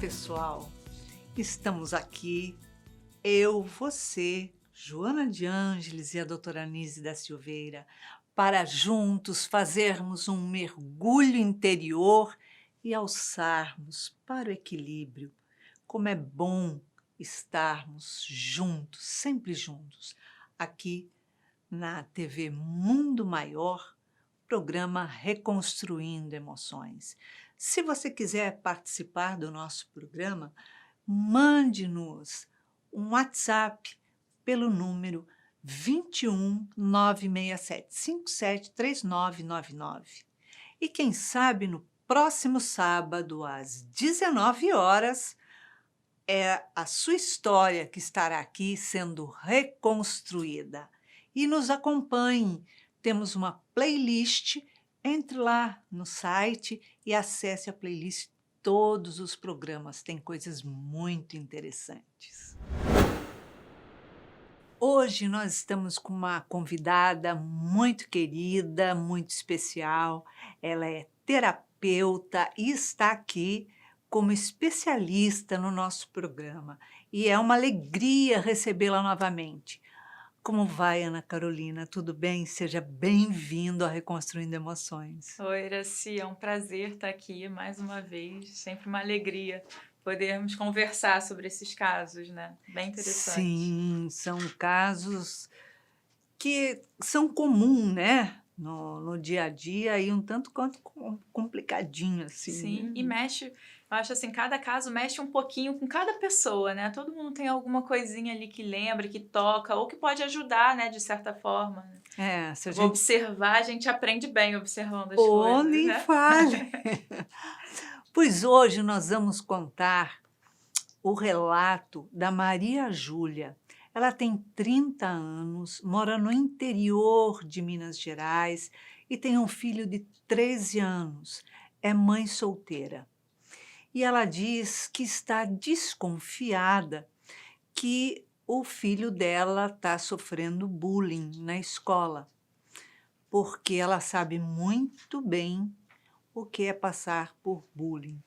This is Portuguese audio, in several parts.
pessoal! Estamos aqui, eu, você, Joana de Ângeles e a doutora Anise da Silveira, para juntos fazermos um mergulho interior e alçarmos para o equilíbrio. Como é bom estarmos juntos, sempre juntos, aqui na TV Mundo Maior, programa Reconstruindo Emoções. Se você quiser participar do nosso programa, mande-nos um WhatsApp pelo número 21 967 57 3999. E quem sabe no próximo sábado, às 19 horas, é a sua história que estará aqui sendo reconstruída. E nos acompanhe. Temos uma playlist. Entre lá no site e acesse a playlist. Todos os programas têm coisas muito interessantes. Hoje nós estamos com uma convidada muito querida, muito especial. Ela é terapeuta e está aqui como especialista no nosso programa. E é uma alegria recebê-la novamente. Como vai, Ana Carolina? Tudo bem? Seja bem-vindo a Reconstruindo Emoções. Oi, Iraci, é um prazer estar aqui mais uma vez. Sempre uma alegria podermos conversar sobre esses casos, né? Bem interessante. Sim, são casos que são comuns, né? No dia a dia e um tanto quanto complicadinho, assim, Sim, né? e mexe, eu acho assim, cada caso mexe um pouquinho com cada pessoa, né? Todo mundo tem alguma coisinha ali que lembra, que toca, ou que pode ajudar, né, de certa forma. Se a Vou gente... observar, a gente aprende bem observando as Oh, coisas, nem né? fale! Pois hoje nós vamos contar o relato da Maria Júlia. Ela tem 30 anos, mora no interior de Minas Gerais e tem um filho de 13 anos. É mãe solteira. E ela diz que está desconfiada que o filho dela está sofrendo bullying na escola, porque ela sabe muito bem o que é passar por bullying.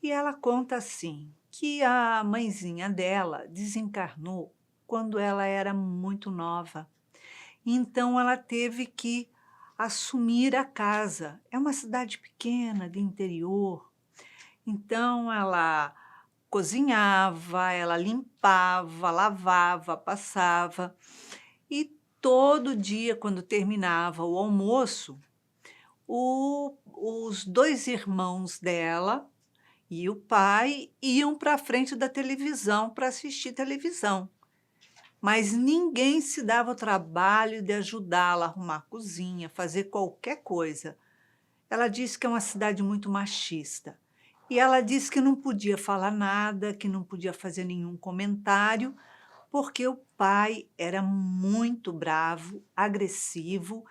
E ela conta assim, que a mãezinha dela desencarnou quando ela era muito nova. Então ela teve que assumir a casa. É uma cidade pequena, de interior. Então ela cozinhava, ela limpava, lavava, passava. E todo dia, quando terminava o almoço, os dois irmãos dela e o pai iam para a frente da televisão para assistir televisão. Mas ninguém se dava o trabalho de ajudá-la a arrumar a cozinha, fazer qualquer coisa. Ela disse que é uma cidade muito machista. E ela disse que não podia falar nada, que não podia fazer nenhum comentário, porque o pai era muito bravo, agressivo,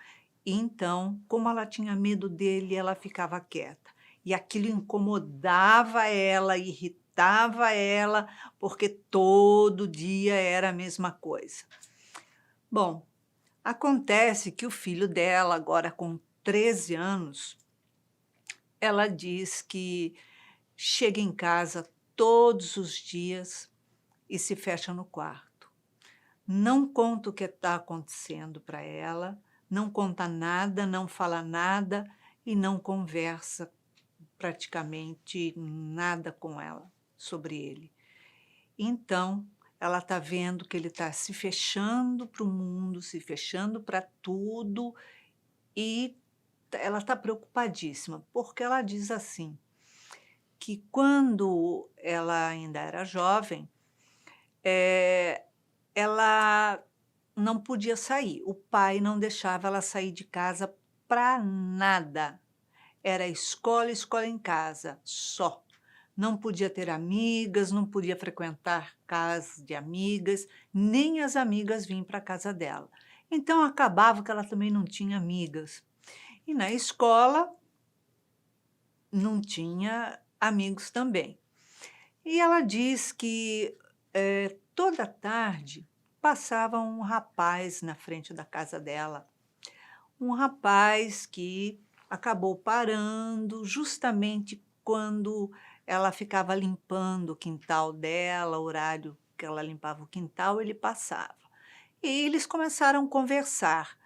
e então, como ela tinha medo dele, ela ficava quieta. E aquilo incomodava ela, irritava ela, porque todo dia era a mesma coisa. Bom, acontece que o filho dela, agora com 13 anos, ela diz que chega em casa todos os dias e se fecha no quarto. Não conta o que está acontecendo para ela, não conta nada, não fala nada e não conversa praticamente nada com ela sobre ele. Então, ela está vendo que ele está se fechando para o mundo, se fechando para tudo e ela está preocupadíssima, porque ela diz assim, que quando ela ainda era jovem, ela não podia sair. O pai não deixava ela sair de casa para nada. Era escola, escola em casa, só. Não podia ter amigas, não podia frequentar casas de amigas, nem as amigas vinham para a casa dela. Então, acabava que ela também não tinha amigas. E na escola, não tinha amigos também. E ela diz que toda tarde passava um rapaz na frente da casa dela. Um rapaz que acabou parando justamente quando ela ficava limpando o quintal dela, o horário que ela limpava o quintal, ele passava. E eles começaram a conversar,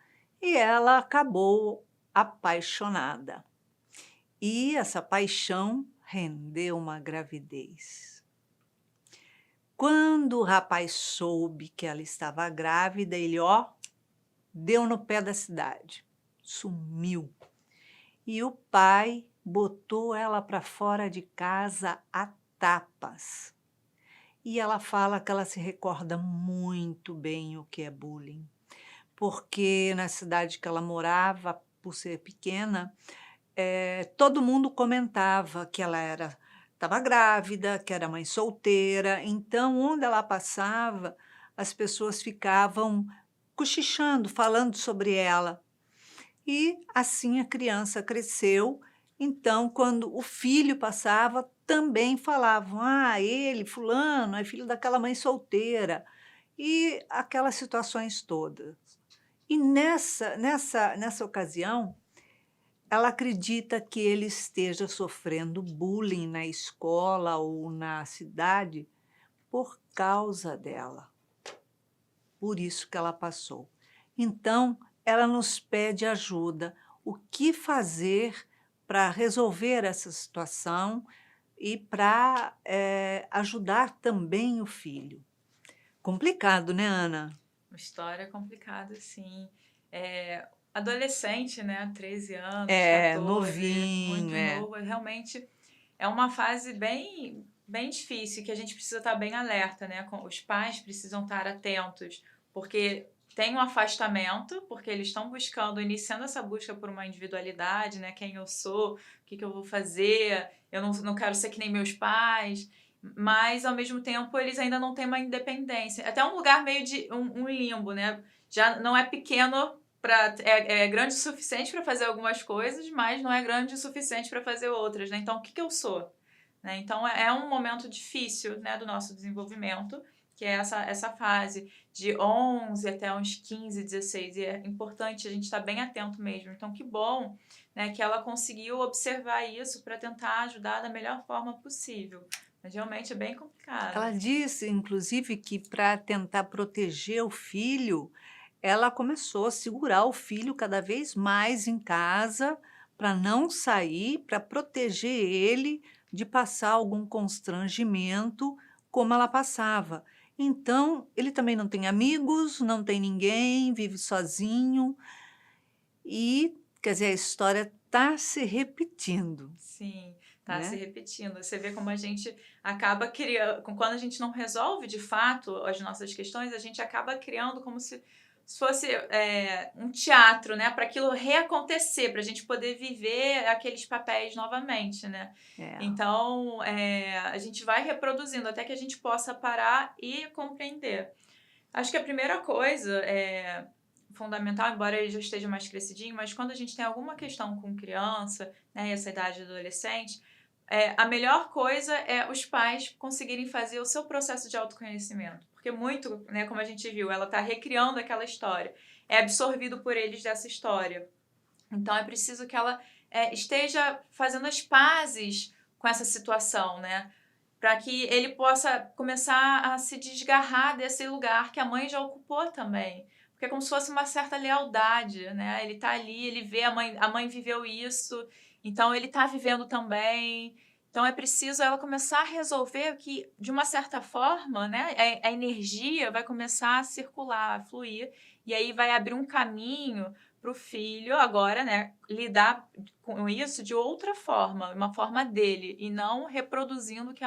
e ela acabou apaixonada. E essa paixão rendeu uma gravidez. Quando o rapaz soube que ela estava grávida, ele, ó, deu no pé da cidade, sumiu. E o pai botou ela para fora de casa a tapas. E ela fala que ela se recorda muito bem o que é bullying, porque na cidade que ela morava, por ser pequena, todo mundo comentava que ela estava grávida, que era mãe solteira, então onde ela passava, as pessoas ficavam cochichando, falando sobre ela. E assim a criança cresceu, então quando o filho passava, também falavam: "Ah, ele, fulano, é filho daquela mãe solteira", e aquelas situações todas. E nessa ocasião, ela acredita que ele esteja sofrendo bullying na escola ou na cidade por causa dela, por isso que ela passou. Então, ela nos pede ajuda, o que fazer para resolver essa situação e para, ajudar também o filho. Complicado, né, Ana? Uma história complicada, sim. Adolescente, né? 13 anos, É, 14, novinho, muito é. novo. Realmente é uma fase bem difícil, que a gente precisa estar bem alerta, né? Os pais precisam estar atentos, porque tem um afastamento, porque eles estão buscando, iniciando essa busca por uma individualidade, né? Quem eu sou, o que eu vou fazer, eu não quero ser que nem meus pais. Mas, ao mesmo tempo, eles ainda não têm uma independência. Até um lugar meio de um limbo, né? Já não é pequeno, é grande o suficiente para fazer algumas coisas, mas não é grande o suficiente para fazer outras, né? Então, o que eu sou? Né? Então, é um momento difícil, né, do nosso desenvolvimento, que é essa fase de 11 até uns 15, 16. E é importante a gente estar bem atento mesmo. Então, que bom, né, que ela conseguiu observar isso para tentar ajudar da melhor forma possível. Mas realmente é bem complicado. Ela disse, inclusive, que para tentar proteger o filho, ela começou a segurar o filho cada vez mais em casa para não sair, para proteger ele de passar algum constrangimento como ela passava. Então, ele também não tem amigos, não tem ninguém, vive sozinho e, quer dizer, a história está se repetindo, Sim, tá se né? repetindo. Você vê como a gente acaba criando, quando a gente não resolve de fato as nossas questões, a gente acaba criando como se fosse um teatro, né, para aquilo reacontecer, para a gente poder viver aqueles papéis novamente, né? É. Então, a gente vai reproduzindo até que a gente possa parar e compreender. Acho que a primeira coisa fundamental, embora ele já esteja mais crescidinho, mas quando a gente tem alguma questão com criança, né, essa idade de adolescente, a melhor coisa é os pais conseguirem fazer o seu processo de autoconhecimento. Porque muito, né, como a gente viu, ela está recriando aquela história, é absorvido por eles dessa história. Então é preciso que ela esteja fazendo as pazes com essa situação, né? Para que ele possa começar a se desgarrar desse lugar que a mãe já ocupou também. Porque é como se fosse uma certa lealdade, né? Ele tá ali, ele vê a mãe viveu isso, então ele tá vivendo também. Então é preciso ela começar a resolver que, de uma certa forma, né, a energia vai começar a circular, a fluir, e aí vai abrir um caminho para o filho agora, né, lidar com isso de outra forma, uma forma dele, e não reproduzindo o que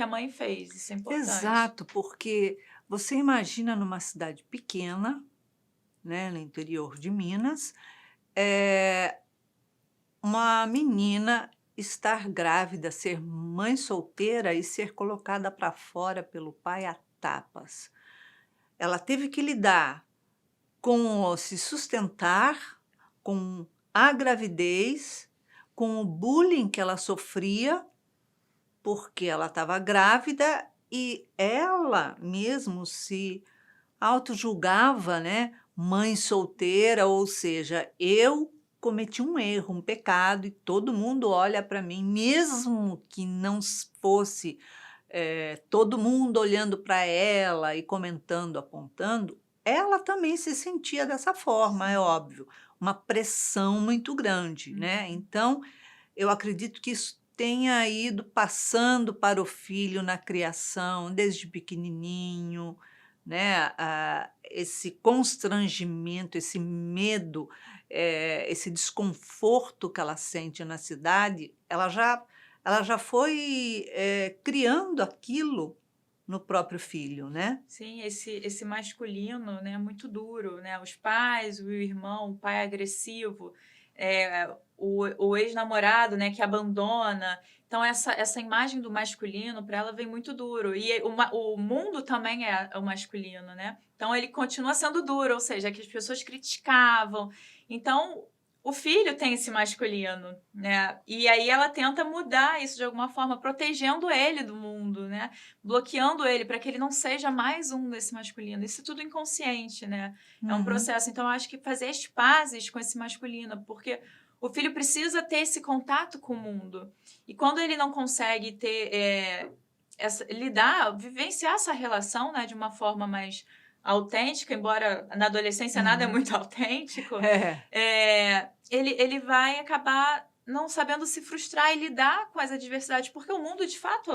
a mãe fez. Isso é importante. Exato, porque você imagina numa cidade pequena, né, no interior de Minas, uma menina estar grávida, ser mãe solteira e ser colocada para fora pelo pai a tapas. Ela teve que lidar com o se sustentar, com a gravidez, com o bullying que ela sofria, porque ela estava grávida e ela mesmo se autojulgava, né, mãe solteira, ou seja, eu cometi um erro, um pecado, e todo mundo olha para mim, mesmo que não fosse todo mundo olhando para ela e comentando, apontando, ela também se sentia dessa forma, é Sim. óbvio, uma pressão muito grande, né? Uhum. Então, eu acredito que isso tenha ido passando para o filho na criação, desde pequenininho, né? Esse constrangimento, esse medo, esse desconforto que ela sente na cidade, ela já foi criando aquilo no próprio filho, né? Sim, esse masculino, né, muito duro, né? Os pais, o irmão, o pai agressivo, o ex-namorado, né, que abandona. Então, essa imagem do masculino, para ela, vem muito duro. E o mundo também é o masculino, né? Então, ele continua sendo duro, ou seja, que as pessoas criticavam. Então, o filho tem esse masculino, né? E aí ela tenta mudar isso de alguma forma, protegendo ele do mundo, né? Bloqueando ele para que ele não seja mais um desse masculino. Isso é tudo inconsciente, né? É um Uhum. processo. Então, eu acho que fazer as pazes com esse masculino, porque o filho precisa ter esse contato com o mundo. E quando ele não consegue ter, vivenciar essa relação, né, de uma forma mais autêntica, embora na adolescência nada é Uhum. muito autêntico, É, ele vai acabar não sabendo se frustrar e lidar com as adversidades, porque o mundo, de fato,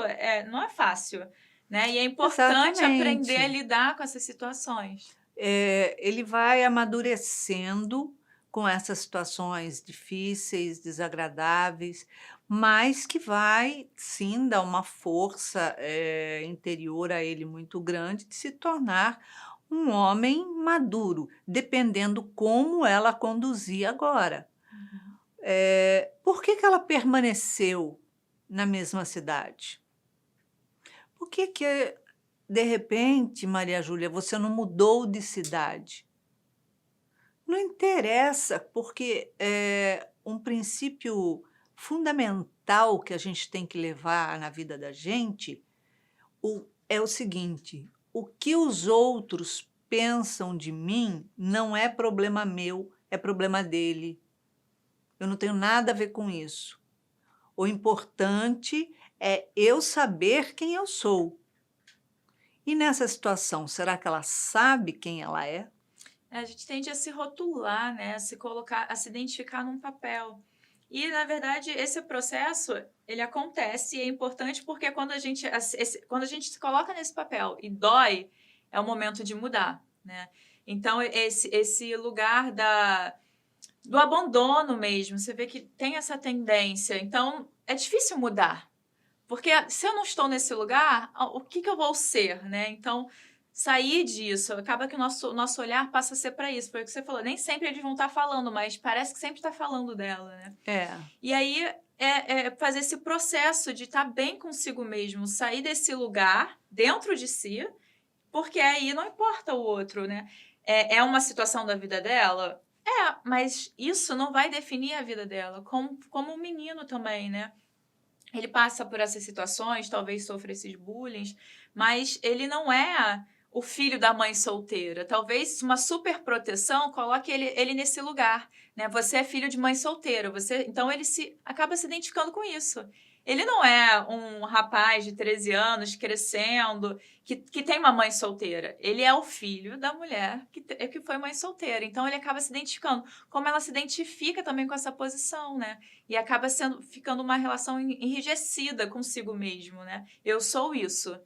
não é fácil, né? E é importante aprender a exatamente. lidar com essas situações. Ele vai amadurecendo com essas situações difíceis, desagradáveis, mas que vai sim dar uma força interior a ele muito grande de se tornar um homem maduro, dependendo como ela conduzir agora. Uhum. Por que que ela permaneceu na mesma cidade? Por que que, de repente, Maria Júlia, você não mudou de cidade? Não interessa, porque um princípio fundamental que a gente tem que levar na vida da gente é o seguinte: o que os outros pensam de mim não é problema meu, é problema dele. Eu não tenho nada a ver com isso. O importante é eu saber quem eu sou. E nessa situação, será que ela sabe quem ela é? A gente tende a se rotular, né? A se colocar, a se identificar num papel. E, na verdade, esse processo, ele acontece e é importante porque quando a gente se coloca nesse papel e dói, é o momento de mudar, né? Então, esse lugar do abandono mesmo, você vê que tem essa tendência. Então, é difícil mudar. Porque se eu não estou nesse lugar, o que eu vou ser, né? Então, sair disso, acaba que o nosso olhar passa a ser para isso. Foi o que você falou, nem sempre eles vão estar falando, mas parece que sempre está falando dela, né? É, E aí é fazer esse processo de estar bem consigo mesmo, sair desse lugar dentro de si, porque aí não importa o outro, né? É uma situação da vida dela? Mas isso não vai definir a vida dela, como um menino também, né? Ele passa por essas situações, talvez sofra esses bullying, mas ele não é o filho da mãe solteira. Talvez uma super proteção coloque ele nesse lugar, né? Você é filho de mãe solteira, então ele acaba se identificando com isso. Ele não é um rapaz de 13 anos crescendo que tem uma mãe solteira. Ele é o filho da mulher que foi mãe solteira. Então ele acaba se identificando. Como ela se identifica também com essa posição, né? E acaba ficando uma relação enrijecida consigo mesmo, né? Eu sou isso,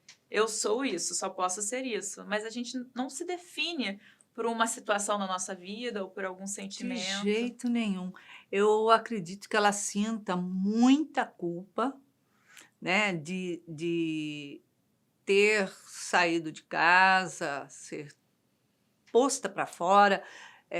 só posso ser isso. Mas a gente não se define por uma situação na nossa vida ou por algum de sentimento. jeito nenhum. Eu acredito que ela sinta muita culpa, né, de ter saído de casa, ser posta para fora,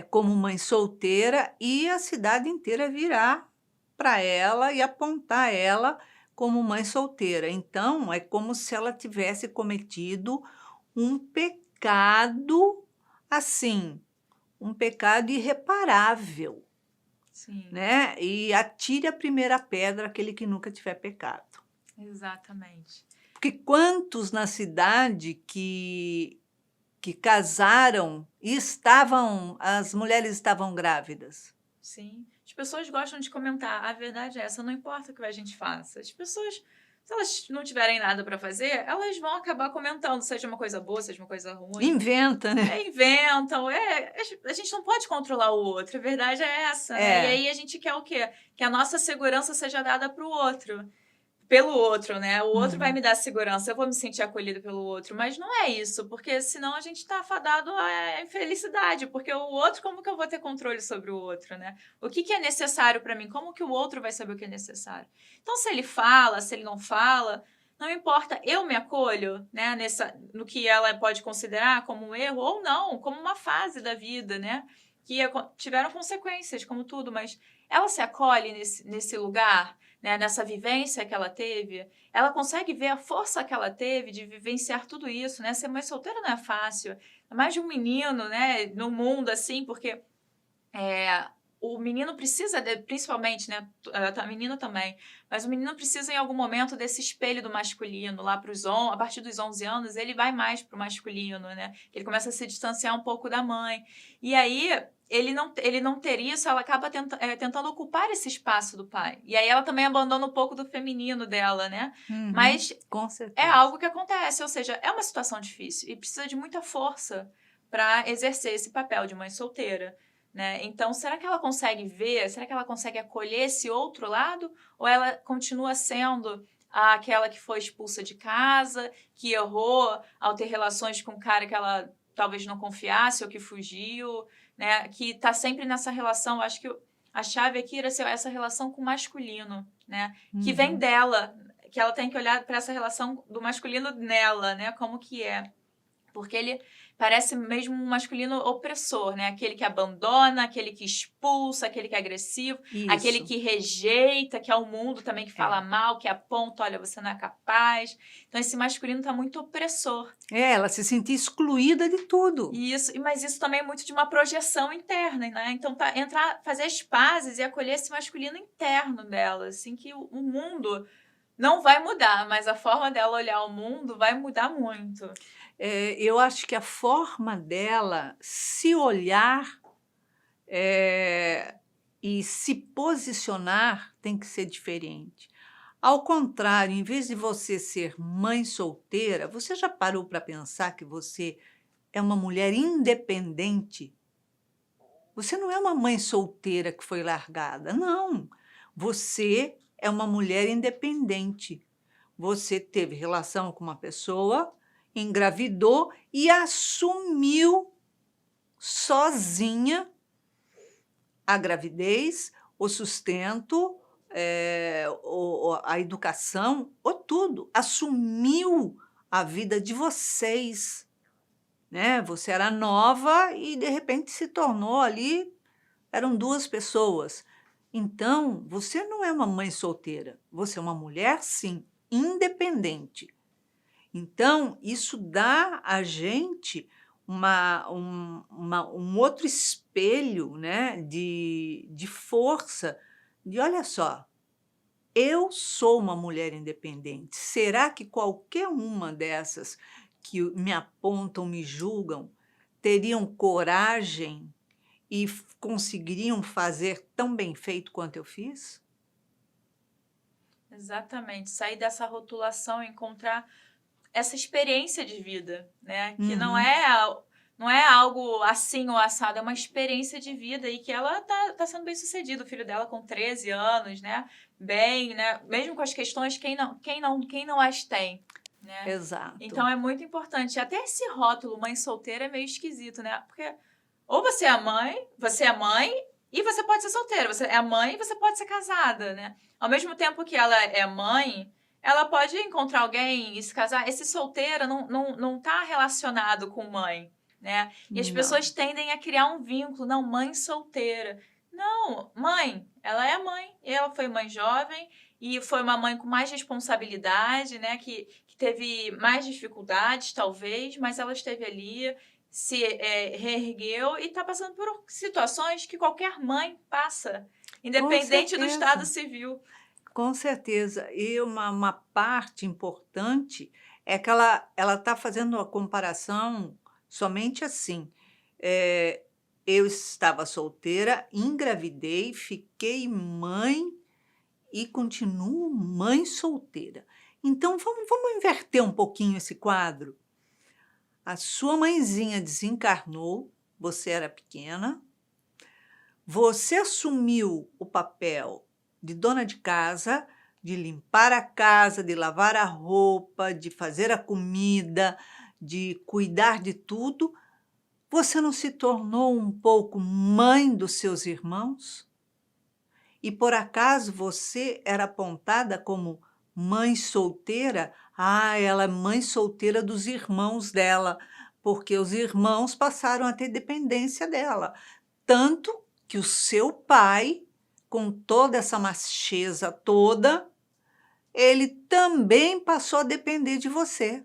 como mãe solteira, e a cidade inteira virar para ela e apontar ela como mãe solteira. Então, é como se ela tivesse cometido um pecado, assim, um pecado irreparável, Sim, né? E atire a primeira pedra aquele que nunca tiver pecado. exatamente. Porque quantos na cidade que casaram e as mulheres estavam grávidas? Sim. As pessoas gostam de comentar. A verdade é essa, não importa o que a gente faça. As pessoas, se elas não tiverem nada para fazer, elas vão acabar comentando, seja uma coisa boa, seja uma coisa ruim. Inventa, né? Inventam, a gente não pode controlar o outro, a verdade é essa, né? E É, aí a gente quer o quê? Que a nossa segurança seja dada para o outro. Pelo outro, né? O outro vai uhum. me dar segurança, eu vou me sentir acolhido pelo outro. Mas não é isso, porque senão a gente está afadado à infelicidade. Porque o outro, como que eu vou ter controle sobre o outro, né? O que que é necessário para mim? Como que o outro vai saber o que é necessário? Então, se ele fala, se ele não fala, não importa, eu me acolho, né? No que ela pode considerar como um erro ou não, como uma fase da vida, né? Que tiveram consequências, como tudo, mas ela se acolhe nesse lugar, né, nessa vivência que ela teve, ela consegue ver a força que ela teve de vivenciar tudo isso, né? Ser mãe solteira não é fácil, é mais de um menino, né, no mundo, assim, porque o menino precisa, principalmente, né, a menina também, mas o menino precisa em algum momento desse espelho do masculino, lá a partir dos 11 anos, ele vai mais pro masculino, né? Ele começa a se distanciar um pouco da mãe. E aí, ele não ter isso, ela acaba tentando ocupar esse espaço do pai. E aí ela também abandona um pouco do feminino dela, né? Uhum, Mas com é certeza. algo que acontece, ou seja, é uma situação difícil e precisa de muita força para exercer esse papel de mãe solteira. Né? Então, será que ela consegue ver? Será que ela consegue acolher esse outro lado? Ou ela continua sendo aquela que foi expulsa de casa, que errou ao ter relações com um cara que ela talvez não confiasse ou que fugiu, né? Que está sempre nessa relação. Acho que a chave aqui era essa relação com o masculino, né? Que vem Uhum. dela, que ela tem que olhar para essa relação do masculino nela, né? Como que é. Porque ele parece mesmo um masculino opressor, né? Aquele que abandona, aquele que expulsa, aquele que é agressivo, aquele Isso, que rejeita, que é o mundo também que fala é. mal, que aponta, olha, você não é capaz. Então, esse masculino está muito opressor. Ela se sentia excluída de tudo. Mas isso também é muito de uma projeção interna, né? Então, fazer as pazes e acolher esse masculino interno dela, assim, que o mundo não vai mudar, mas a forma dela olhar o mundo vai mudar muito. Eu acho que a forma dela se olhar, e se posicionar tem que ser diferente. Ao contrário, em vez de você ser mãe solteira, você já parou para pensar que você é uma mulher independente? Você não é uma mãe solteira que foi largada, não. Você é uma mulher independente. Você teve relação com uma pessoa, engravidou e assumiu sozinha a gravidez, o sustento, a educação, ou tudo. Assumiu a vida de vocês, né? Você era nova e, de repente, se tornou ali, eram 2 pessoas. Então, você não é uma mãe solteira, você é uma mulher, sim, independente. Então, isso dá a gente um outro espelho, né, de força, de olha só, eu sou uma mulher independente. Será que qualquer uma dessas que me apontam, me julgam, teriam coragem e conseguiriam fazer tão bem feito quanto eu fiz? Exatamente. Sair dessa rotulação e encontrar essa experiência de vida, né? Que Uhum. não é algo assim ou assado, é uma experiência de vida e que ela tá sendo bem sucedida. O filho dela com 13 anos, né? Bem, né? Mesmo com as questões, quem não as tem, né? Exato. Então é muito importante. Até esse rótulo mãe solteira é meio esquisito, né? Porque ou você é mãe e você pode ser solteira. Você é mãe e você pode ser casada, né? Ao mesmo tempo que ela é mãe, ela pode encontrar alguém e se casar. Esse solteira não tá relacionado com mãe, né? E as Não. pessoas tendem a criar um vínculo, não, mãe solteira. Não, mãe, ela é mãe. Ela foi mãe jovem e foi uma mãe com mais responsabilidade, né? Que teve mais dificuldades, talvez, mas ela esteve ali, se reergueu e está passando por situações que qualquer mãe passa, Com independente do estado certeza. civil. Com certeza. E uma parte importante é que ela está fazendo a comparação somente assim. eu estava solteira, engravidei, fiquei mãe e continuo mãe solteira. Então vamos inverter um pouquinho esse quadro. A sua mãezinha desencarnou, você era pequena, você assumiu o papel de dona de casa, de limpar a casa, de lavar a roupa, de fazer a comida, de cuidar de tudo. Você não se tornou um pouco mãe dos seus irmãos? E por acaso você era apontada como mãe solteira? Ah, ela é mãe solteira dos irmãos dela, porque os irmãos passaram a ter dependência dela. Tanto que o seu pai, com toda essa macheza toda, ele também passou a depender de você,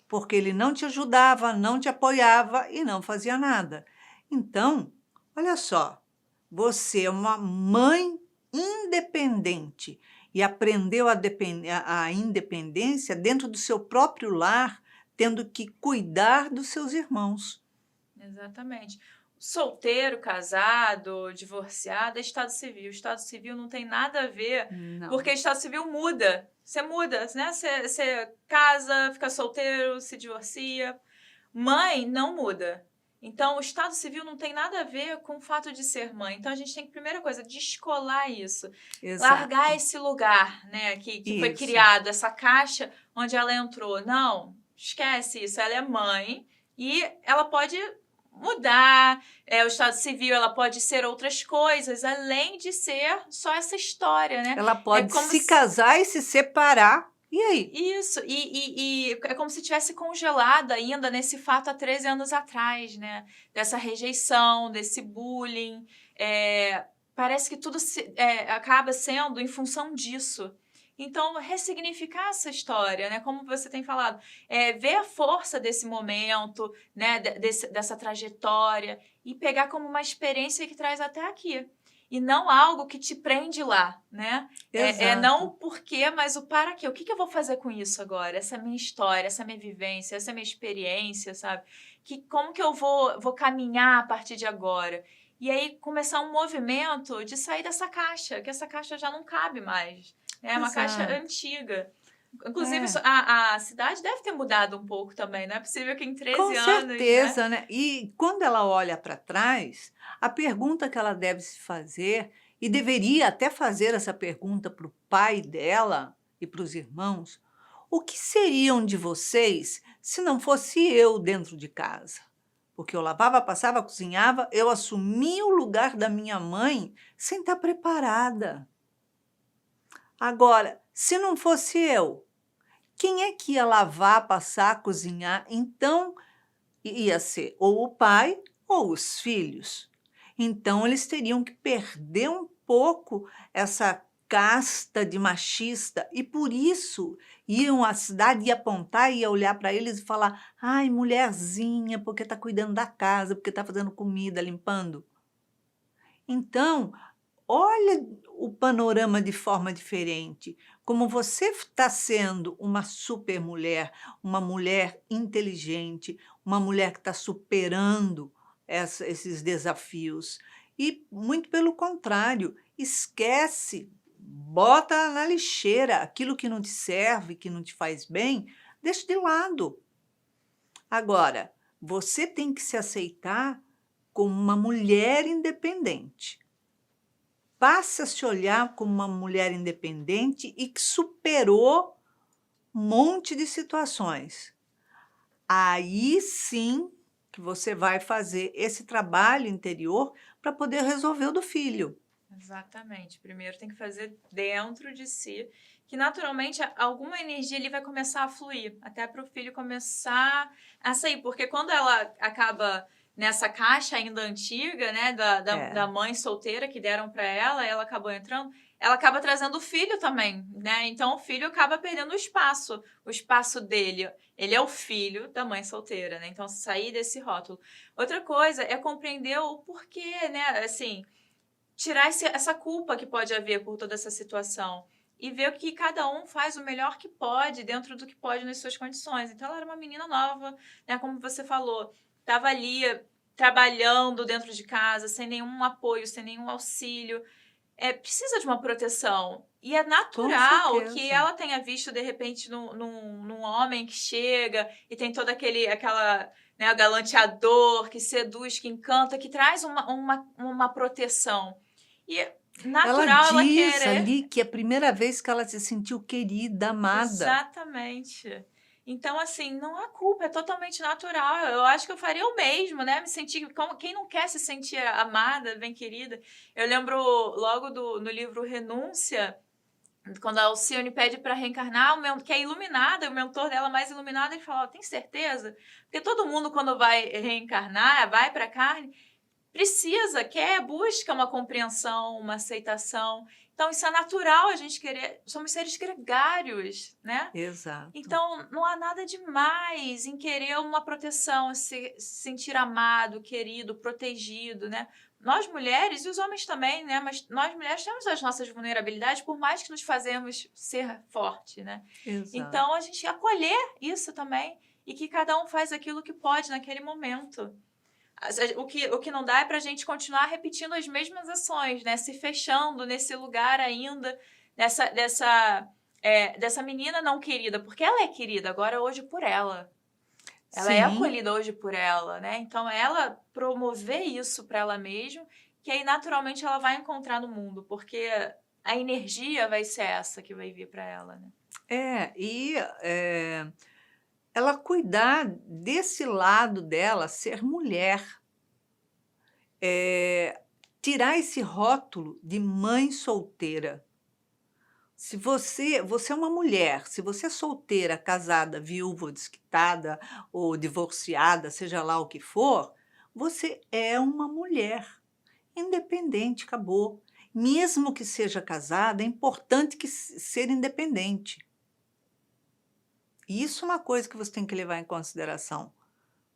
porque ele não te ajudava, não te apoiava e não fazia nada. Então, olha só, você é uma mãe independente e aprendeu a independência dentro do seu próprio lar, tendo que cuidar dos seus irmãos. Exatamente. Solteiro, casado, divorciado, é Estado Civil. Estado Civil não tem nada a ver, porque Não, Estado Civil muda. Você muda, né? Você casa, fica solteiro, se divorcia. Mãe não muda. Então, o Estado Civil não tem nada a ver com o fato de ser mãe. Então, a gente tem que, primeira coisa, descolar isso. Largar exato. esse lugar, né, que foi Isso, criado, essa caixa onde ela entrou. Não, esquece isso. Ela é mãe e ela pode mudar. O Estado Civil, ela pode ser outras coisas, além de ser só essa história, né? ela É pode como se se casar e se separar. E aí? isso, e é como se tivesse congelado ainda nesse fato há 13 anos atrás, né? Dessa rejeição, desse bullying. Parece que tudo acaba sendo em função disso. Então, ressignificar essa história, né? Como você tem falado, ver a força desse momento, né? Dessa trajetória e pegar como uma experiência que traz até aqui. E não algo que te prende lá, né? Não Exato. o porquê, mas o para quê. O que eu vou fazer com isso agora? Essa minha história, essa minha vivência, essa minha experiência, sabe? Como que eu vou caminhar a partir de agora? E aí começar um movimento de sair dessa caixa, que essa caixa já não cabe mais. É uma caixa Exato. antiga. Inclusive, É, a cidade deve ter mudado um pouco também. Não é possível que em com 13 anos, né? certeza, né? E quando ela olha para trás, a pergunta que ela deve se fazer, e deveria até fazer essa pergunta para o pai dela e para os irmãos: o que seriam de vocês se não fosse eu dentro de casa? Porque eu lavava, passava, cozinhava, eu assumia o lugar da minha mãe sem estar preparada. Agora, se não fosse eu, quem é que ia lavar, passar, cozinhar? Então, ia ser ou o pai ou os filhos. Então, eles teriam que perder um pouco essa casta de machista e por isso iam à cidade e apontar, ia olhar para eles e falar: ai, mulherzinha, porque está cuidando da casa, porque está fazendo comida, limpando. Então, olha o panorama de forma diferente. Como você está sendo uma super mulher, uma mulher inteligente, uma mulher que está superando esses desafios. E, muito pelo contrário, esquece, bota na lixeira aquilo que não te serve, que não te faz bem, deixa de lado. Agora, você tem que se aceitar como uma mulher independente. Passe a se olhar como uma mulher independente e que superou um monte de situações. Aí sim que você vai fazer esse trabalho interior para poder resolver o do filho. Exatamente. Primeiro tem que fazer dentro de si, que naturalmente alguma energia ali vai começar a fluir, até para o filho começar a sair, porque quando ela acaba nessa caixa ainda antiga, né, da É, mãe solteira que deram para ela acabou entrando, ela acaba trazendo o filho também, né? Então o filho acaba perdendo o espaço dele. Ele é o filho da mãe solteira, né? Então sair desse rótulo. Outra coisa é compreender o porquê, né? Assim, tirar essa culpa que pode haver por toda essa situação e ver que cada um faz o melhor que pode dentro do que pode nas suas condições. Então, ela era uma menina nova, né? Como você falou, estava ali trabalhando dentro de casa, sem nenhum apoio, sem nenhum auxílio, precisa de uma proteção. E é Com natural que certeza. ela tenha visto, de repente, num homem que chega e tem todo aquela, né, galanteador que seduz, que encanta, que traz uma proteção. E é Ela natural ela diz querer. ali que é a primeira vez que ela se sentiu querida, amada. Exatamente. Então, assim, não há culpa, é totalmente natural. Eu acho que eu faria o mesmo, né? Me sentir como quem não quer se sentir amada, bem querida. Eu lembro logo no livro Renúncia, quando a Alcione pede para reencarnar, que é iluminada, o mentor dela mais iluminado, ele fala: tem certeza? Porque todo mundo, quando vai reencarnar, vai para a carne, busca uma compreensão, uma aceitação. Então, isso é natural, a gente querer. Somos seres gregários, né? Exato. Então, não há nada demais em querer uma proteção, se sentir amado, querido, protegido, né? Nós mulheres, e os homens também, né? Mas nós mulheres temos as nossas vulnerabilidades, por mais que nos fazemos ser forte, né? Exato. Então, a gente acolher isso também e que cada um faz aquilo que pode naquele momento. O que não dá é pra gente continuar repetindo as mesmas ações, né? Se fechando nesse lugar ainda, dessa menina não querida, porque ela é querida agora hoje por ela. Ela é Sim, acolhida hoje por ela, né? Então, ela promover isso para ela mesma, que aí naturalmente ela vai encontrar no mundo, porque a energia vai ser essa que vai vir para ela, né? e ela cuidar desse lado dela, ser mulher, tirar esse rótulo de mãe solteira. Se você é uma mulher, se você é solteira, casada, viúva, ou desquitada ou divorciada, seja lá o que for, você é uma mulher independente, acabou. Mesmo que seja casada, é importante que ser independente. E isso é uma coisa que você tem que levar em consideração,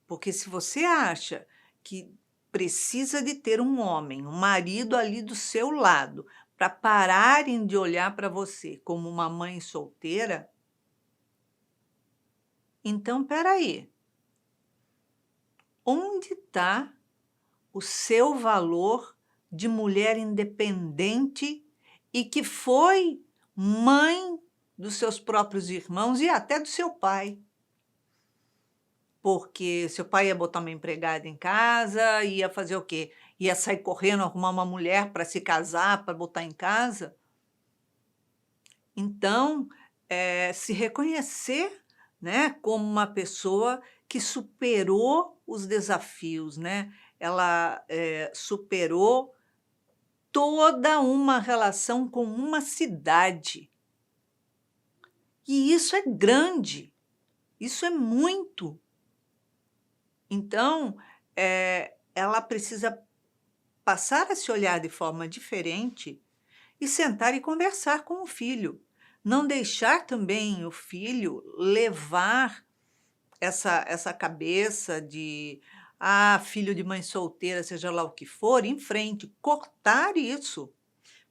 porque se você acha que precisa de ter um homem, um marido ali do seu lado, para pararem de olhar para você como uma mãe solteira, então espera aí, onde está o seu valor de mulher independente e que foi mãe dos seus próprios irmãos e até do seu pai? Porque seu pai ia botar uma empregada em casa, ia fazer o quê? Ia sair correndo, arrumar uma mulher para se casar, para botar em casa? Então, se reconhecer, né, como uma pessoa que superou os desafios, né? Ela, superou toda uma relação com uma cidade. E isso é grande, isso é muito. Então, ela precisa passar a se olhar de forma diferente e sentar e conversar com o filho. Não deixar também o filho levar essa cabeça de filho de mãe solteira, seja lá o que for, em frente, cortar isso.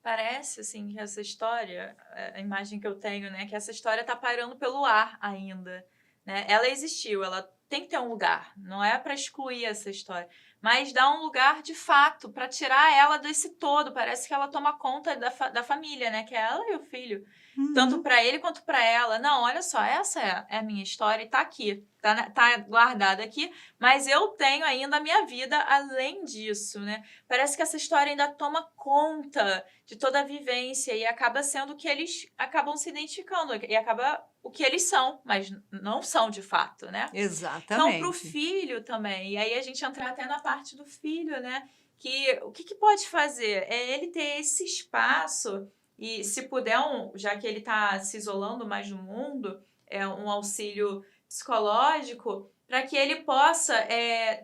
Parece, assim, que essa história, a imagem que eu tenho, né, que essa história tá pairando pelo ar ainda, né? Ela existiu, ela tem que ter um lugar, não é para excluir essa história, mas dar um lugar de fato para tirar ela desse todo. Parece que ela toma conta da família, né? Que é ela e o filho. Tanto Uhum. para ele quanto para ela. Não, olha só, essa é a minha história e tá aqui, tá guardada aqui, mas eu tenho ainda a minha vida além disso, né? Parece que essa história ainda toma conta de toda a vivência e acaba sendo o que eles acabam se identificando e acaba o que eles são, mas não são de fato, né? Então, para o Exatamente. filho também, e aí a gente entrar até na parte do filho, né? Que o que pode fazer? É ele ter esse espaço e, se puder, já que ele está se isolando mais do mundo, um auxílio psicológico para que ele possa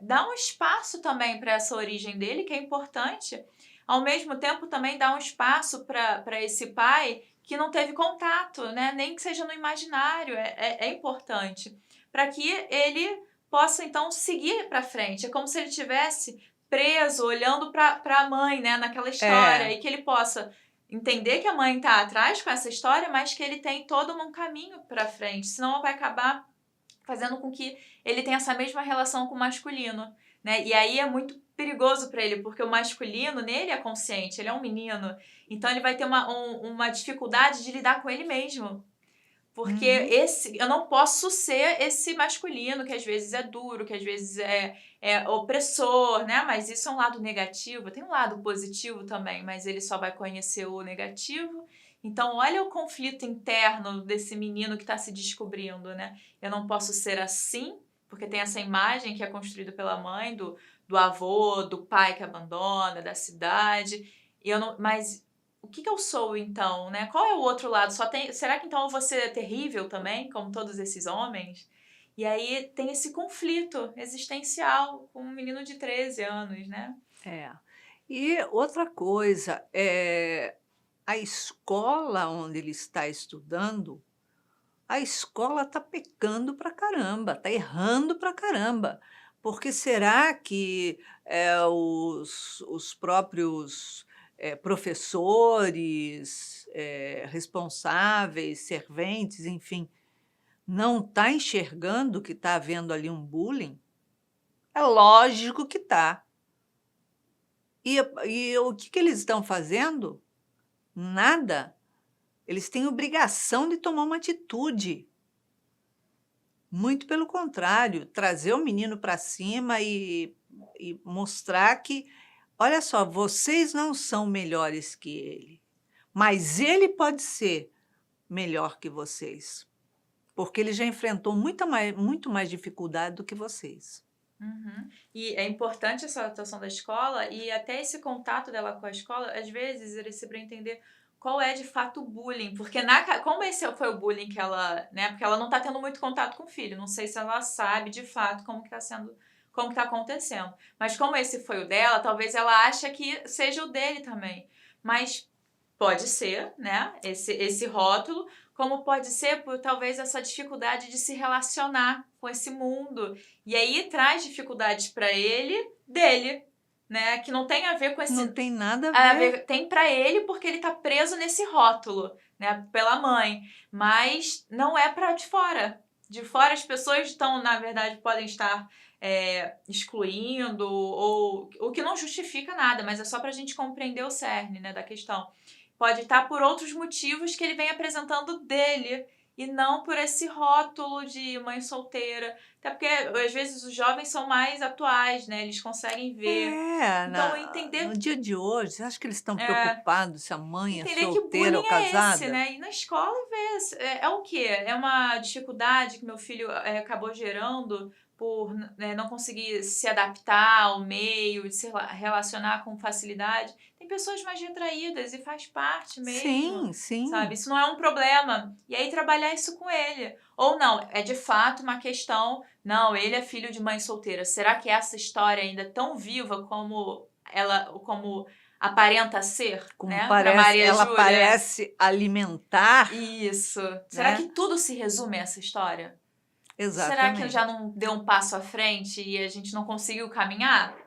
dar um espaço também para essa origem dele, que é importante. Ao mesmo tempo, também dar um espaço para esse pai que não teve contato, né? Nem que seja no imaginário, é importante. Para que ele possa, então, seguir para frente. É como se ele tivesse preso, olhando para a mãe, né? Naquela história, É, e que ele possa entender que a mãe está atrás com essa história, mas que ele tem todo um caminho para frente. Senão vai acabar fazendo com que ele tenha essa mesma relação com o masculino, né? E aí é muito perigoso para ele, porque o masculino nele é consciente, ele é um menino, então ele vai ter uma dificuldade de lidar com ele mesmo. Porque Uhum. eu não posso ser esse masculino que às vezes é duro, que às vezes é opressor, né? Mas isso é um lado negativo. Tem um lado positivo também, mas ele só vai conhecer o negativo. Então, olha o conflito interno desse menino que está se descobrindo, né? Eu não posso ser assim, porque tem essa imagem que é construída pela mãe, do avô, do pai que abandona, da cidade. Mas o que eu sou então, né? Qual é o outro lado? Será que então eu vou ser terrível também, como todos esses homens? E aí tem esse conflito existencial com um menino de 13 anos, né? É. E outra coisa, a escola onde ele está estudando, a escola está pecando pra caramba, está errando pra caramba. Porque será que os próprios professores, responsáveis, serventes, enfim, não está enxergando que está havendo ali um bullying? É lógico que está. E o que eles estão fazendo? Nada. Eles têm obrigação de tomar uma atitude. Muito pelo contrário, trazer o menino para cima e mostrar que, olha só, vocês não são melhores que ele, mas ele pode ser melhor que vocês, porque ele já enfrentou muito mais dificuldade do que vocês. Uhum. E é importante essa atuação da escola e até esse contato dela com a escola, às vezes, ele se para entender qual é de fato o bullying, porque como esse foi o bullying que ela, né, porque ela não está tendo muito contato com o filho, não sei se ela sabe de fato como que está sendo, como que tá acontecendo, mas como esse foi o dela, talvez ela ache que seja o dele também, mas pode ser, né, esse rótulo, como pode ser por talvez essa dificuldade de se relacionar com esse mundo. E aí traz dificuldades para ele, dele, né? Que não tem a ver com Não esse. tem nada a ver. Tem para ele porque ele tá preso nesse rótulo, né? Pela mãe. Mas não é para de fora. De fora as pessoas estão, na verdade, podem estar excluindo, ou o que não justifica nada, mas é só para a gente compreender o cerne, né, da questão. Pode estar por outros motivos que ele vem apresentando dele e não por esse rótulo de mãe solteira. Até porque, às vezes, os jovens são mais atuais, né? Eles conseguem ver. Então, No entender, dia de hoje, você acha que eles estão é, preocupados se a mãe é entender que o solteira ou bullying é esse, casada? né? E na escola, é o quê? É uma dificuldade que meu filho acabou gerando por não conseguir se adaptar ao meio, de se relacionar com facilidade. Tem pessoas mais retraídas e faz parte mesmo, Sim, sabe? sim. Isso não é um problema. E aí trabalhar isso com ele. Ou não, é de fato uma questão, não, ele é filho de mãe solteira. Será que essa história ainda é tão viva como aparenta ser, Como né? Para parece, Maria ela Júlia. parece alimentar, Isso. Será que né? tudo se resume a essa história? Será que já Exatamente. não deu um passo à frente e a gente não conseguiu caminhar?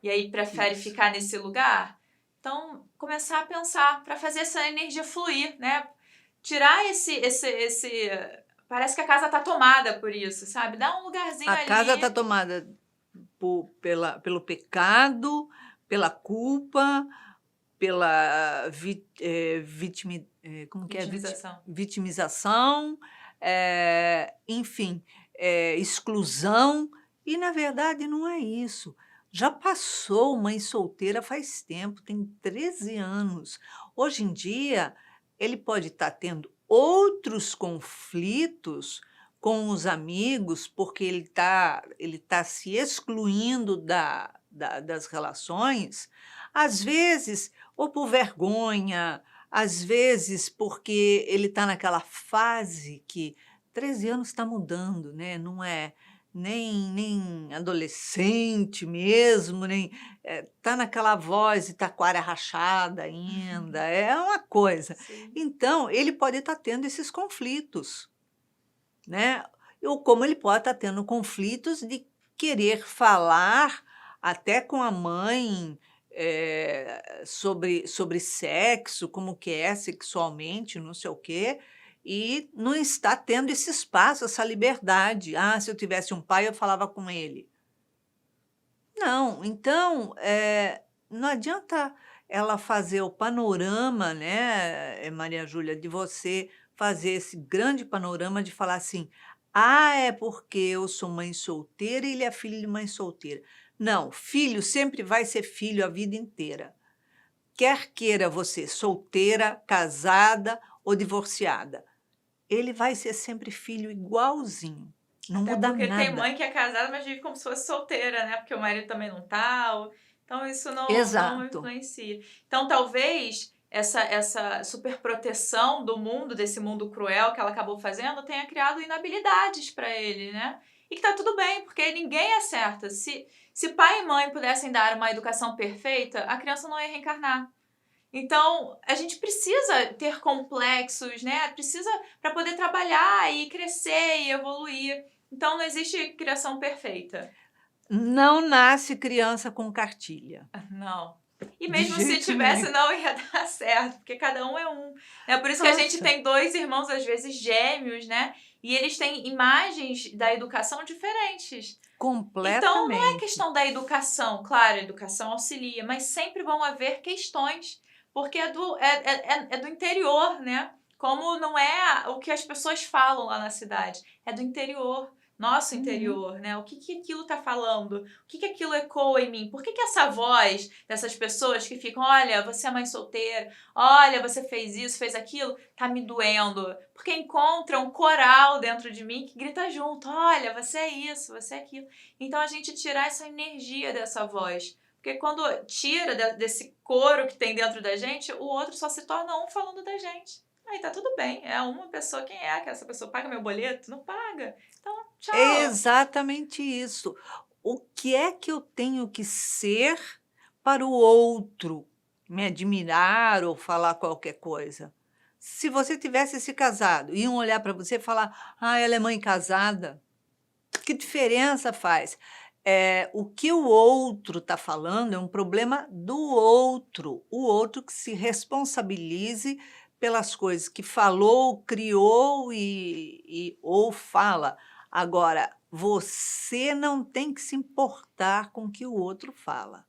E aí prefere Isso. ficar nesse lugar? Então, começar a pensar para fazer essa energia fluir, né? Tirar esse. Parece que a casa tá tomada por isso, sabe? Dá um lugarzinho A casa está ali. tomada pelo pecado, pela culpa, pela como que é? Vitimização. Vitimização, enfim, exclusão. E, na verdade, não é isso. Já passou mãe solteira faz tempo, tem 13 anos. Hoje em dia, ele pode estar tendo outros conflitos com os amigos, porque ele tá se excluindo das relações, às vezes, ou por vergonha, às vezes porque ele está naquela fase que 13 anos está mudando, né? Não é nem adolescente mesmo, nem está naquela voz e taquara rachada ainda, é uma coisa. Sim. Então, ele pode estar tendo esses conflitos, né? Ou como ele pode estar tendo conflitos de querer falar até com a mãe sobre sexo, como que é sexualmente, não sei o quê, e não está tendo esse espaço, essa liberdade. Ah, se eu tivesse um pai, eu falava com ele. Não, então, não adianta ela fazer o panorama, né, Maria Júlia, de você fazer esse grande panorama de falar assim: "Ah, é porque eu sou mãe solteira e ele é filho de mãe solteira". Não, filho sempre vai ser filho a vida inteira. Quer queira você solteira, casada ou divorciada, ele vai ser sempre filho igualzinho, não Até muda porque tem nada. mãe que é casada, mas vive como se fosse solteira, né? Porque o marido também não tá. Então isso não Exato. influencia. Então talvez essa superproteção do mundo, desse mundo cruel que ela acabou fazendo, tenha criado inabilidades para ele, né? E que tá tudo bem, porque ninguém acerta. Se pai e mãe pudessem dar uma educação perfeita, a criança não ia reencarnar. Então, a gente precisa ter complexos, né? Precisa para poder trabalhar e crescer e evoluir. Então, não existe criação perfeita. Não nasce criança com cartilha, Não. E de mesmo se jeito tivesse, nenhum. não ia dar certo, porque cada um é um. É por isso que a gente Nossa, tem dois irmãos, às vezes gêmeos, né? E eles têm imagens da educação diferentes. Então, não é completamente. questão da educação. Claro, a educação auxilia, mas sempre vão haver questões, porque é do interior, né? Como não é o que as pessoas falam lá na cidade, é do interior, nosso Uhum. interior, né? O que aquilo tá falando? O que aquilo ecoa em mim? Por que essa voz dessas pessoas que ficam, olha, você é mãe solteira, olha, você fez isso, fez aquilo, tá me doendo? Porque encontra um coral dentro de mim que grita junto, olha, você é isso, você é aquilo. Então a gente tirar essa energia dessa voz. Porque quando tira desse coro que tem dentro da gente, o outro só se torna um falando da gente. Aí tá tudo bem, é uma pessoa, quem é que essa pessoa paga meu boleto? Não paga. Então, É tchau. exatamente isso. O que é que eu tenho que ser para o outro me admirar ou falar qualquer coisa? Se você tivesse se casado, iam olhar para você e falar: "Ah, ela é mãe casada". Que diferença faz? O que o outro está falando é um problema do outro. O outro que se responsabilize pelas coisas que falou, criou ou fala. Agora, você não tem que se importar com o que o outro fala.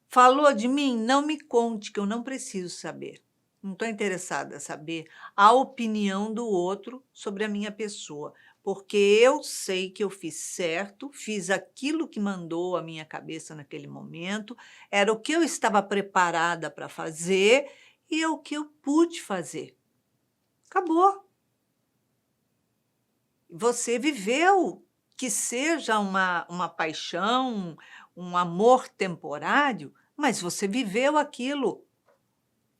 Falou de mim? Não me conte, que eu não preciso saber. Não estou interessada em saber a opinião do outro sobre a minha pessoa, porque eu sei que eu fiz certo, fiz aquilo que mandou a minha cabeça naquele momento, era o que eu estava preparada para fazer e é o que eu pude fazer. Acabou. Você viveu, que seja uma paixão, um amor temporário, mas você viveu aquilo.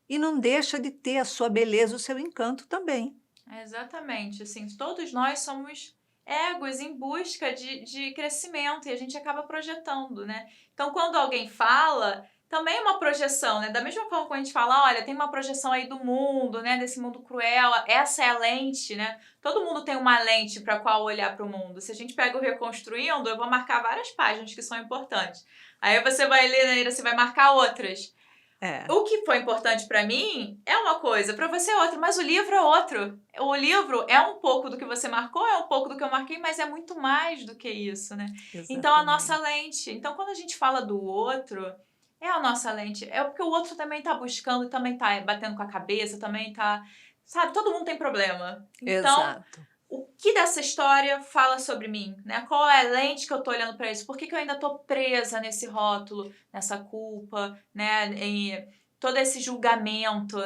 E não deixa de ter a sua beleza, o seu encanto também. Exatamente, assim, todos nós somos egos em busca de crescimento e a gente acaba projetando, né? Então, quando alguém fala, também é uma projeção, né? Da mesma forma que a gente fala, olha, tem uma projeção aí do mundo, né? Desse mundo cruel, essa é a lente, né? Todo mundo tem uma lente para qual olhar para o mundo. Se a gente pega o Reconstruindo, eu vou marcar várias páginas que são importantes. Aí você vai ler, né, você vai marcar outras. É, O que foi importante para mim é uma coisa, para você é outra, mas o livro é outro. O livro é um pouco do que você marcou, é um pouco do que eu marquei, mas é muito mais do que isso, né? Então a nossa exatamente. lente. Então quando a gente fala do outro, é a nossa lente. É porque o outro também tá buscando, também tá batendo com a cabeça, também tá, sabe, todo mundo tem problema. Então, Exato. o que dessa história fala sobre mim, né? Qual é a lente que eu tô olhando para isso? Por que eu ainda tô presa nesse rótulo, nessa culpa, né? Em todo esse julgamento?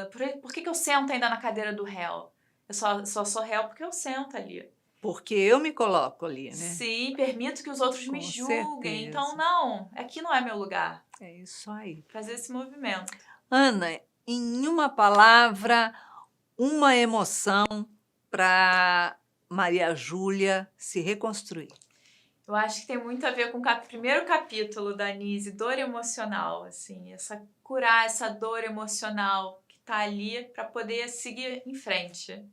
Por que eu sento ainda na cadeira do réu? Eu só sou réu porque eu sento ali. Porque eu me coloco ali, né? Sim, permito que os outros me Com julguem. Então, certeza. não, aqui não é meu lugar. É isso aí. Fazer esse movimento. Ana, em uma palavra, uma emoção para Maria Júlia se reconstruir. Eu acho que tem muito a ver com o primeiro capítulo da Nise, dor emocional, assim, curar essa dor emocional que tá ali para poder seguir em frente.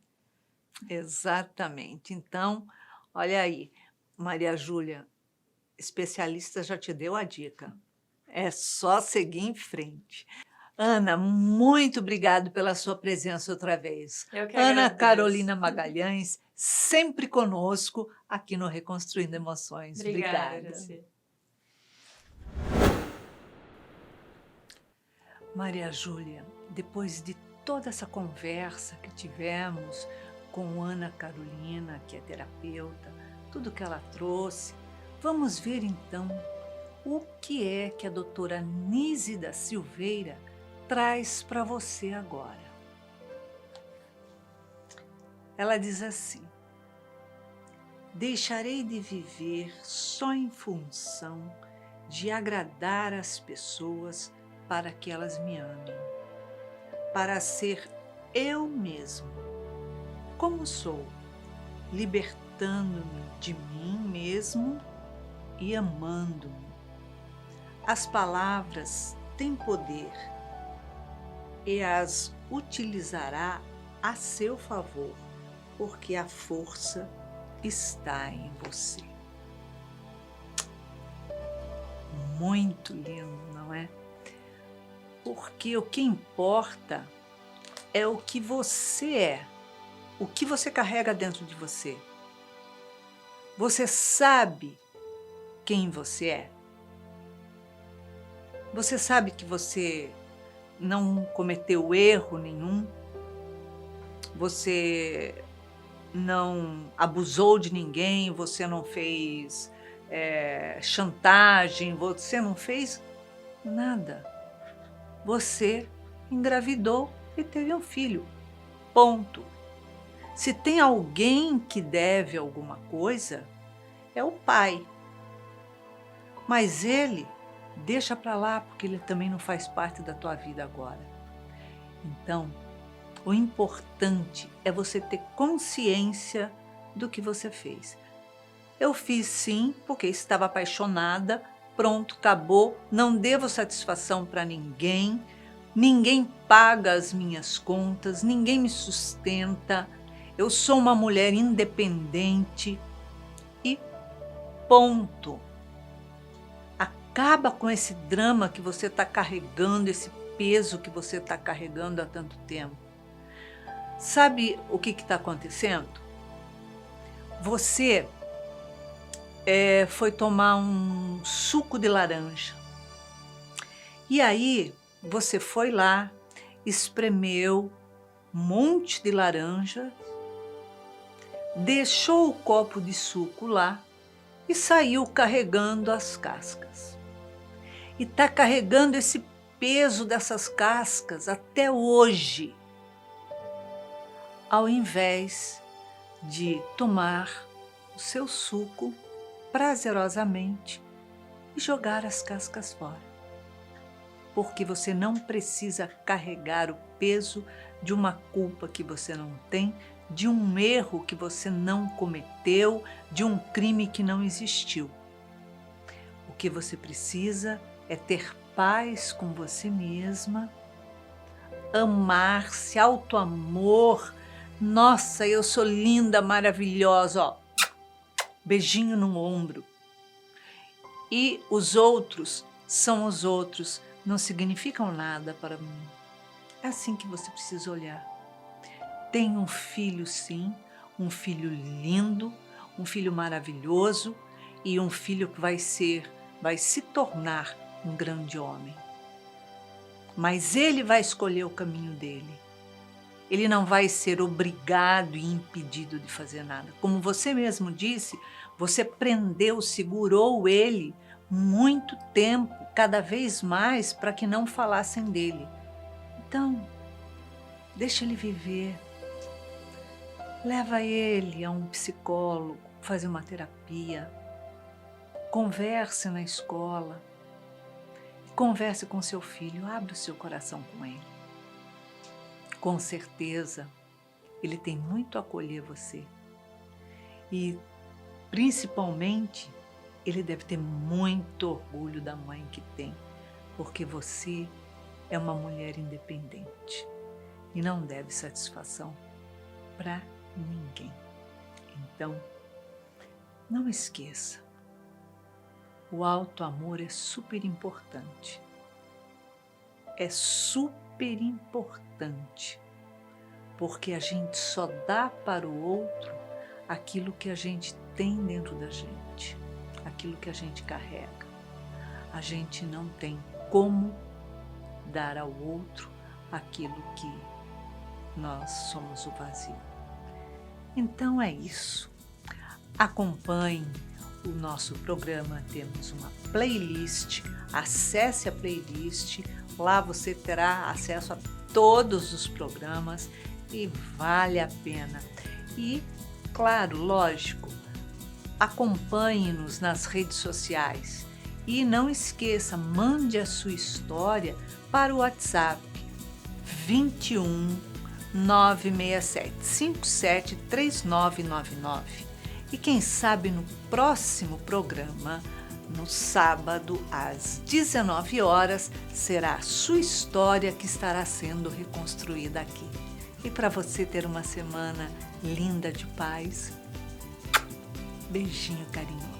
Exatamente. Então, olha aí, Maria Júlia, especialista já te deu a dica. É só seguir em frente. Ana, muito obrigado pela sua presença outra vez. Eu que Ana agradeço. Carolina Magalhães, sempre conosco aqui no Reconstruindo Emoções. Obrigada, Obrigada. Graci. Maria Júlia, depois de toda essa conversa que tivemos com Ana Carolina, que é terapeuta, tudo que ela trouxe, vamos ver então o que é que a doutora Nízida Silveira traz para você agora. Ela diz assim: deixarei de viver só em função de agradar as pessoas para que elas me amem, para ser eu mesmo, como sou, libertando-me de mim mesmo e amando-me. As palavras têm poder e as utilizará a seu favor, porque a força está em você. Muito lindo, não é? Porque o que importa é o que você é, o que você carrega dentro de você. Você sabe quem você é? Você sabe que você não cometeu erro nenhum? Você não abusou de ninguém? Você não fez chantagem? Você não fez nada. Você engravidou e teve um filho. Ponto. Se tem alguém que deve alguma coisa, é o pai. Mas ele deixa para lá, porque ele também não faz parte da tua vida agora. Então, o importante é você ter consciência do que você fez. Eu fiz sim, porque estava apaixonada, pronto, acabou, não devo satisfação para ninguém, ninguém paga as minhas contas, ninguém me sustenta, eu sou uma mulher independente e ponto. Acaba com esse drama que você está carregando, esse peso que você está carregando há tanto tempo. Sabe o que está acontecendo? Você foi tomar um suco de laranja. E aí você foi lá, espremeu um monte de laranja, deixou o copo de suco lá e saiu carregando as cascas. E está carregando esse peso dessas cascas até hoje, ao invés de tomar o seu suco prazerosamente e jogar as cascas fora. Porque você não precisa carregar o peso de uma culpa que você não tem, de um erro que você não cometeu, de um crime que não existiu. O que você precisa é ter paz com você mesma, amar-se, auto-amor. Nossa, eu sou linda, maravilhosa, ó. Beijinho no ombro. E os outros são os outros, não significam nada para mim. É assim que você precisa olhar. Tem um filho, sim, um filho lindo, um filho maravilhoso e um filho que vai se tornar um grande homem. Mas ele vai escolher o caminho dele. Ele não vai ser obrigado e impedido de fazer nada. Como você mesmo disse, você prendeu, segurou ele muito tempo, cada vez mais, para que não falassem dele. Então, deixa ele viver. Leva ele a um psicólogo, fazer uma terapia. Converse na escola. Converse com seu filho, abra o seu coração com ele. Com certeza, ele tem muito a acolher você. E, principalmente, ele deve ter muito orgulho da mãe que tem, porque você é uma mulher independente e não deve satisfação para ninguém. Então, não esqueça, o auto-amor é super importante. É super importante, porque a gente só dá para o outro aquilo que a gente tem dentro da gente, aquilo que a gente carrega. A gente não tem como dar ao outro aquilo que nós somos o vazio. Então é isso. Acompanhe o nosso programa, temos uma playlist, acesse a playlist, lá você terá acesso a todos os programas e vale a pena. E, claro, lógico, acompanhe-nos nas redes sociais e não esqueça, mande a sua história para o WhatsApp 21 967 57 3999. E quem sabe no próximo programa, no sábado, às 19 horas, será a sua história que estará sendo reconstruída aqui. E para você ter uma semana linda de paz, beijinho carinhoso.